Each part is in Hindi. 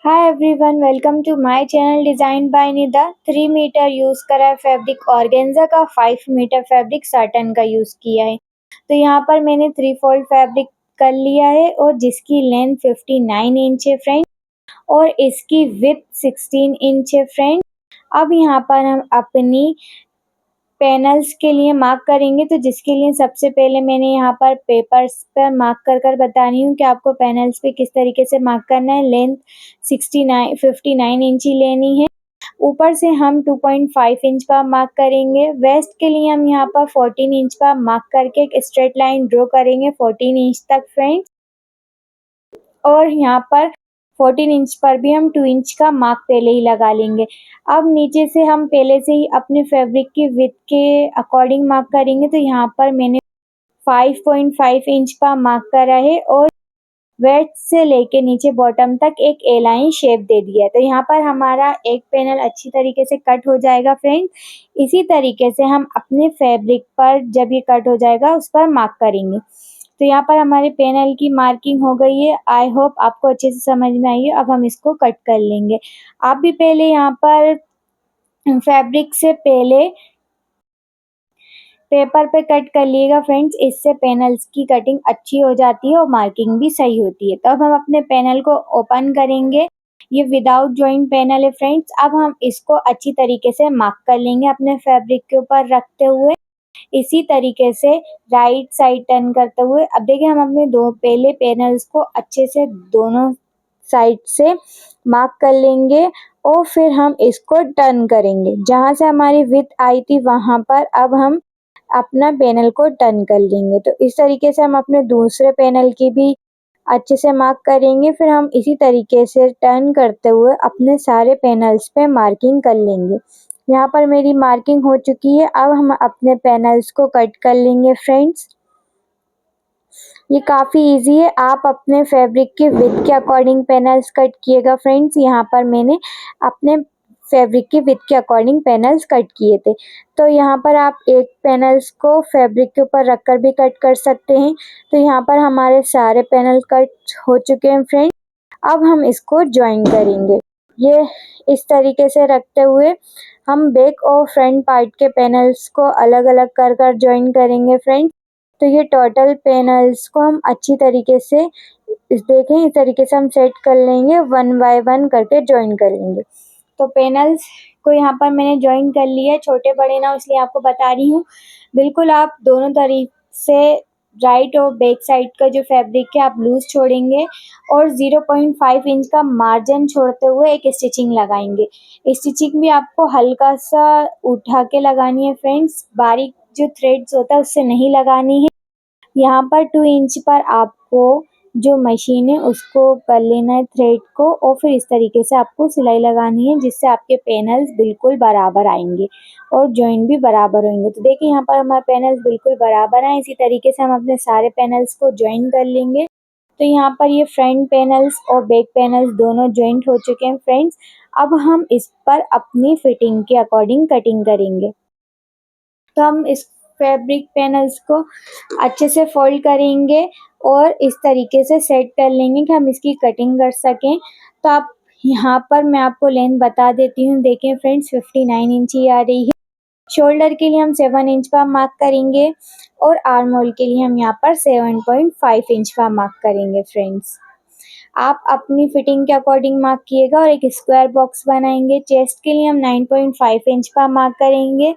Hi everyone, welcome to my channel Designed by Nida। 3 metre use करा है फैब्रिक ऑर्गेन्जा का, 5 मीटर फैब्रिक साटन का यूज किया है। तो यहाँ पर मैंने 3 फोल्ड फैब्रिक कर लिया है और जिसकी लेंथ 59 इंच है फ्रेंड और इसकी विड्थ 16 इंच है फ्रेंड। अब यहाँ पर हम अपनी पैनल्स के लिए मार्क करेंगे, तो जिसके लिए सबसे पहले मैंने यहाँ पर पेपर्स पर मार्क कर बता रही हूँ कि आपको पैनल्स पे किस तरीके से मार्क करना है। लेंथ 59 इंच ही लेनी है। ऊपर से हम 2.5 इंच पर मार्क करेंगे। वेस्ट के लिए हम यहाँ पर 14 इंच पर मार्क करके एक स्ट्रेट लाइन ड्रॉ करेंगे 14 इंच तक फ्रेंड्स। और यहाँ पर 14 इंच पर भी हम 2 इंच का मार्क पहले ही लगा लेंगे। अब नीचे से हम पहले से ही अपने फैब्रिक की विड्थ के अकॉर्डिंग मार्क करेंगे, तो यहाँ पर मैंने 5.5 इंच पर मार्क करा है और वेस्ट से लेके नीचे बॉटम तक एक ए लाइन शेप दे दिया है। तो यहाँ पर हमारा एक पैनल अच्छी तरीके से कट हो जाएगा फ्रेंड्स। इसी तरीके से हम अपने फैब्रिक पर जब ये कट हो जाएगा उस पर मार्क करेंगे। तो यहाँ पर हमारे पैनल की मार्किंग हो गई है। आई होप आपको अच्छे से समझ में आई है। अब हम इसको कट कर लेंगे। आप भी पहले यहाँ पर फैब्रिक से पहले पेपर पे कट कर लिएगा फ्रेंड्स, इससे पैनल्स की कटिंग अच्छी हो जाती है और मार्किंग भी सही होती है। तो अब हम अपने पैनल को ओपन करेंगे। ये विदाउट जॉइंट पैनल है फ्रेंड्स। अब हम इसको अच्छी तरीके से मार्क कर लेंगे अपने फैब्रिक के ऊपर रखते हुए। इसी तरीके से राइट साइड टर्न करते हुए अब देखिए हम अपने दो पहले पैनल्स को अच्छे से दोनों साइड से मार्क कर लेंगे और फिर हम इसको टर्न करेंगे। जहाँ से हमारी विड्थ आई थी वहाँ पर अब हम अपना पैनल को टर्न कर लेंगे। तो इस तरीके से हम अपने दूसरे पैनल की भी अच्छे से मार्क करेंगे। फिर हम इसी तरीके से टर्न करते हुए अपने सारे पैनल्स पे मार्किंग कर लेंगे। यहाँ पर मेरी मार्किंग हो चुकी है। अब हम अपने पैनल्स को कट कर लेंगे फ्रेंड्स। ये काफ़ी इजी है। आप अपने फैब्रिक के विड्थ के अकॉर्डिंग पैनल्स कट किएगा फ्रेंड्स। यहाँ पर मैंने अपने फैब्रिक के विड्थ के अकॉर्डिंग पैनल्स कट किए थे। तो यहाँ पर आप एक पैनल्स को फैब्रिक के ऊपर रखकर भी कट कर सकते हैं। तो यहाँ पर हमारे सारे पैनल कट हो चुके हैं फ्रेंड्स। अब हम इसको ज्वाइन करेंगे। ये इस तरीके से रखते हुए हम बैक और फ्रंट पार्ट के पैनल्स को अलग अलग कर ज्वाइन करेंगे फ्रेंड्स। तो ये टोटल पैनल्स को हम अच्छी तरीके से देखें, इस तरीके से हम सेट कर लेंगे, 1 बाय 1 करके ज्वाइन करेंगे। तो पैनल्स को यहाँ पर मैंने ज्वाइन कर लिया है, छोटे बड़े ना इसलिए आपको बता रही हूँ। बिल्कुल आप दोनों तरीके से राइट और बैक साइड का जो फैब्रिक है आप लूज छोड़ेंगे और 0.5 इंच का मार्जिन छोड़ते हुए एक स्टिचिंग लगाएंगे। स्टिचिंग भी आपको हल्का सा उठा के लगानी है फ्रेंड्स, बारीक जो थ्रेड्स होता है उससे नहीं लगानी है। यहाँ पर 2 इंच पर आपको जो मशीन है उसको कर लेना है थ्रेड को और फिर इस तरीके से आपको सिलाई लगानी है, जिससे आपके पैनल्स बिल्कुल बराबर आएंगे और जॉइंट भी बराबर होंगे। तो देखिए यहाँ पर हमारे पैनल्स बिल्कुल बराबर आए। इसी तरीके से हम अपने सारे पैनल्स को ज्वाइन कर लेंगे। तो यहाँ पर ये फ्रंट पैनल्स और बैक पैनल्स दोनों ज्वाइंट हो चुके हैं फ्रेंड्स। अब हम इस पर अपनी फिटिंग के अकॉर्डिंग कटिंग करेंगे। तो हम इस फैब्रिक पैनल्स को अच्छे से फोल्ड करेंगे और इस तरीके से सेट कर लेंगे कि हम इसकी कटिंग कर सकें। तो आप यहाँ पर मैं आपको लेंथ बता देती हूँ। देखें फ्रेंड्स 59 इंच ही आ रही है। शोल्डर के लिए हम 7 इंच पर मार्क करेंगे और आर्म होल के लिए हम यहाँ पर 7.5 इंच पर मार्क करेंगे फ्रेंड्स। आप अपनी फिटिंग के अकॉर्डिंग मार्क किएगा और एक स्क्वायर बॉक्स बनाएंगे। चेस्ट के लिए हम 9.5 इंच पर मार्क करेंगे,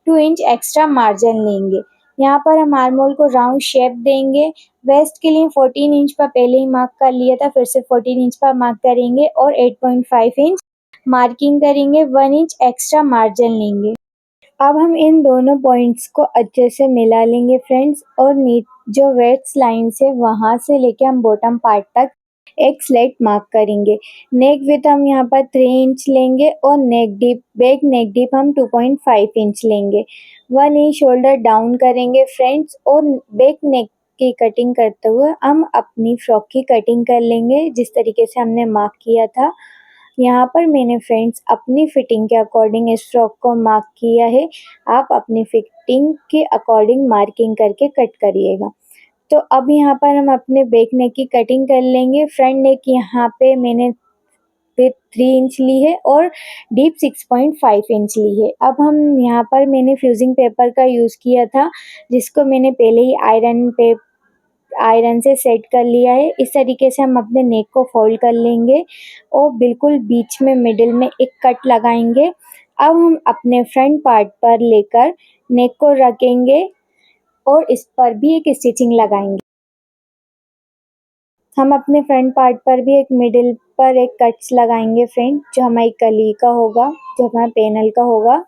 2 इंच एक्स्ट्रा मार्जिन लेंगे। यहाँ पर हम आर्म होल को राउंड शेप देंगे। वेस्ट के लिए 14 इंच पर पहले ही मार्क कर लिया था, फिर से 14 इंच पर मार्क करेंगे और 8.5 इंच मार्किंग करेंगे, 1 इंच एक्स्ट्रा मार्जिन लेंगे। अब हम इन दोनों पॉइंट्स को अच्छे से मिला लेंगे फ्रेंड्स और जो वेस्ट लाइन से वहाँ से लेके हम बॉटम पार्ट तक एक स्लेट मार्क करेंगे। नेक विथ हम यहाँ पर 3 इंच लेंगे और नेक डीप बैक नेक डीप हम 2.5 इंच लेंगे। 1 इंच शोल्डर डाउन करेंगे फ्रेंड्स और बैक नेक की कटिंग करते हुए हम अपनी फ्रॉक की कटिंग कर लेंगे जिस तरीके से हमने मार्क किया था। यहाँ पर मैंने फ्रेंड्स अपनी फिटिंग के अकॉर्डिंग इस फ्रॉक को मार्क किया है। आप अपनी फिटिंग के अकॉर्डिंग मार्किंग करके कट करिएगा। तो अब यहाँ पर हम अपने बैक नेक की कटिंग कर लेंगे। फ्रंट नेक यहाँ पे मैंने विथ 3 इंच ली है और डीप 6.5 इंच ली है। अब हम यहाँ पर मैंने फ्यूजिंग पेपर का यूज़ किया था, जिसको मैंने पहले ही आयरन से सेट कर लिया है। इस तरीके से हम अपने नेक को फोल्ड कर लेंगे और बिल्कुल बीच में मिडिल में एक कट लगाएंगे। अब हम अपने फ्रंट पार्ट पर लेकर नेक को रखेंगे और इस पर भी एक स्टिचिंग लगाएंगे। हम अपने फ्रंट पार्ट पर भी एक मिडिल पर एक कट्स लगाएंगे फ्रेंड, जो हमारी कली का होगा, जो हमारे पैनल का होगा।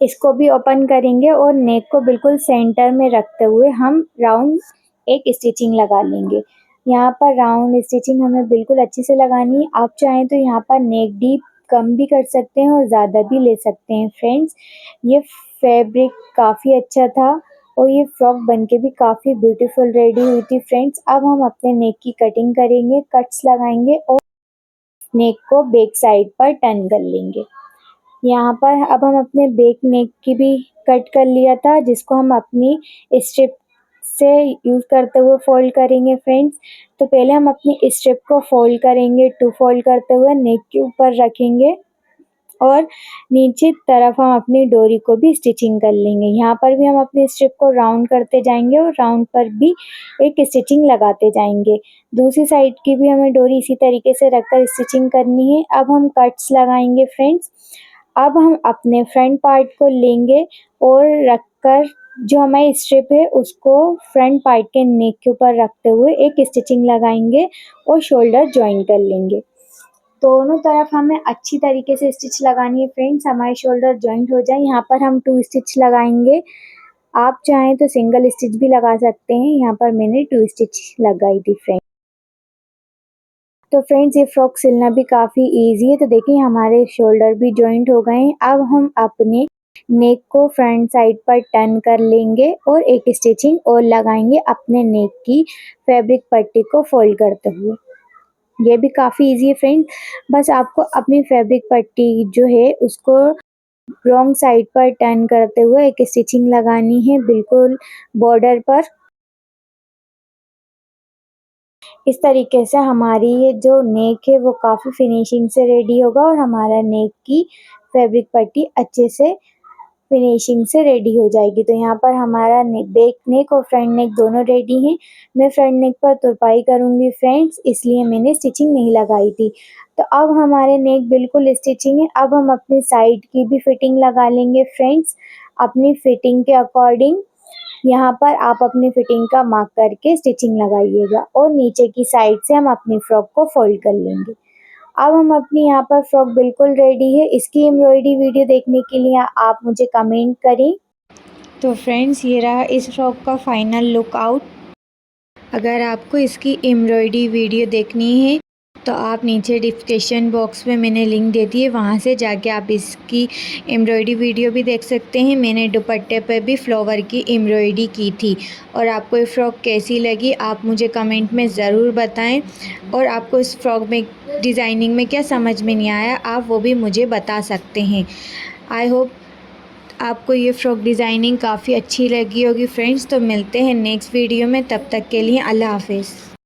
इसको भी ओपन करेंगे और नेक को बिल्कुल सेंटर में रखते हुए हम राउंड एक स्टिचिंग लगा लेंगे। यहाँ पर राउंड स्टिचिंग हमें बिल्कुल अच्छे से लगानी है। आप चाहें तो यहाँ पर नेक डीप कम भी कर सकते हैं और ज़्यादा भी ले सकते हैं फ्रेंड्स। ये फैब्रिक काफ़ी अच्छा था और ये फ्रॉक बनके भी काफ़ी ब्यूटीफुल रेडी हुई थी फ्रेंड्स। अब हम अपने नेक की कटिंग करेंगे, कट्स लगाएंगे और नेक को बैक साइड पर टर्न कर लेंगे। यहाँ पर अब हम अपने बैक नेक की भी कट कर लिया था, जिसको हम अपनी स्ट्रिप से यूज़ करते हुए फोल्ड करेंगे फ्रेंड्स। तो पहले हम अपनी स्ट्रिप को फोल्ड करेंगे, 2 फोल्ड करते हुए नेक के ऊपर रखेंगे और नीचे तरफ हम अपनी डोरी को भी स्टिचिंग कर लेंगे। यहाँ पर भी हम अपनी स्ट्रिप को राउंड करते जाएंगे और राउंड पर भी एक स्टिचिंग लगाते जाएंगे। दूसरी साइड की भी हमें डोरी इसी तरीके से रखकर स्टिचिंग करनी है। अब हम कट्स लगाएंगे फ्रेंड्स। अब हम अपने फ्रंट पार्ट को लेंगे और रखकर जो हमारी स्ट्रिप है उसको फ्रंट पार्ट के नेक के ऊपर रखते हुए एक स्टिचिंग लगाएंगे और शोल्डर ज्वाइन कर लेंगे। दोनों तरफ हमें अच्छी तरीके से स्टिच लगानी है फ्रेंड्स, हमारे शोल्डर जॉइंट हो जाए। यहाँ पर हम 2 स्टिच लगाएंगे। आप चाहें तो सिंगल स्टिच भी लगा सकते हैं। यहाँ पर मैंने 2 स्टिच लगाई थी फ्रेंड्स। तो फ्रेंड्स ये फ्रॉक सिलना भी काफ़ी इजी है। तो देखिए हमारे शोल्डर भी जॉइंट हो गए हैं। अब हम अपने नेक को फ्रंट साइड पर टर्न कर लेंगे और एक स्टिचिंग और लगाएंगे अपने नेक की फैब्रिक पट्टी को फोल्ड करते हुए। ये भी काफ़ी इजी है फ्रेंड, बस आपको अपनी फैब्रिक पट्टी जो है उसको रॉन्ग साइड पर टर्न करते हुए एक स्टिचिंग लगानी है बिल्कुल बॉर्डर पर। इस तरीके से हमारी ये जो नेक है वो काफ़ी फिनिशिंग से रेडी होगा और हमारा नेक की फैब्रिक पट्टी अच्छे से फिनिशिंग से रेडी हो जाएगी। तो यहाँ पर हमारा बैक नेक और फ्रंट नेक दोनों रेडी हैं। मैं फ्रंट नेक पर तुरपाई करूँगी फ्रेंड्स, इसलिए मैंने स्टिचिंग नहीं लगाई थी। तो अब हमारे नेक बिल्कुल स्टिचिंग है। अब हम अपनी साइड की भी फिटिंग लगा लेंगे फ्रेंड्स, अपनी फिटिंग के अकॉर्डिंग। यहाँ पर आप अपनी फिटिंग का मार्क करके स्टिचिंग लगाइएगा और नीचे की साइड से हम अपनी फ्रॉक को फोल्ड कर लेंगे। अब हम अपनी यहाँ पर फ्रॉक बिल्कुल रेडी है। इसकी एम्ब्रॉयडरी वीडियो देखने के लिए आप मुझे कमेंट करें। तो फ्रेंड्स ये रहा इस फ्रॉक का फाइनल लुक आउट। अगर आपको इसकी एम्ब्रॉयडरी वीडियो देखनी है तो आप नीचे डिस्क्रिप्शन बॉक्स में मैंने लिंक दे दी है, वहाँ से जाके आप इसकी एम्ब्रॉयडरी वीडियो भी देख सकते हैं। मैंने दुपट्टे पर भी फ्लावर की एम्ब्रॉयडरी की थी। और आपको ये फ़्रॉक कैसी लगी आप मुझे कमेंट में ज़रूर बताएं। और आपको इस फ्रॉक में डिज़ाइनिंग में क्या समझ में नहीं आया आप वो भी मुझे बता सकते हैं। आई होप आपको ये फ़्रॉक डिज़ाइनिंग काफ़ी अच्छी लगी होगी फ्रेंड्स। तो मिलते हैं नेक्स्ट वीडियो में, तब तक के लिए अल्लाह हाफ़िज़।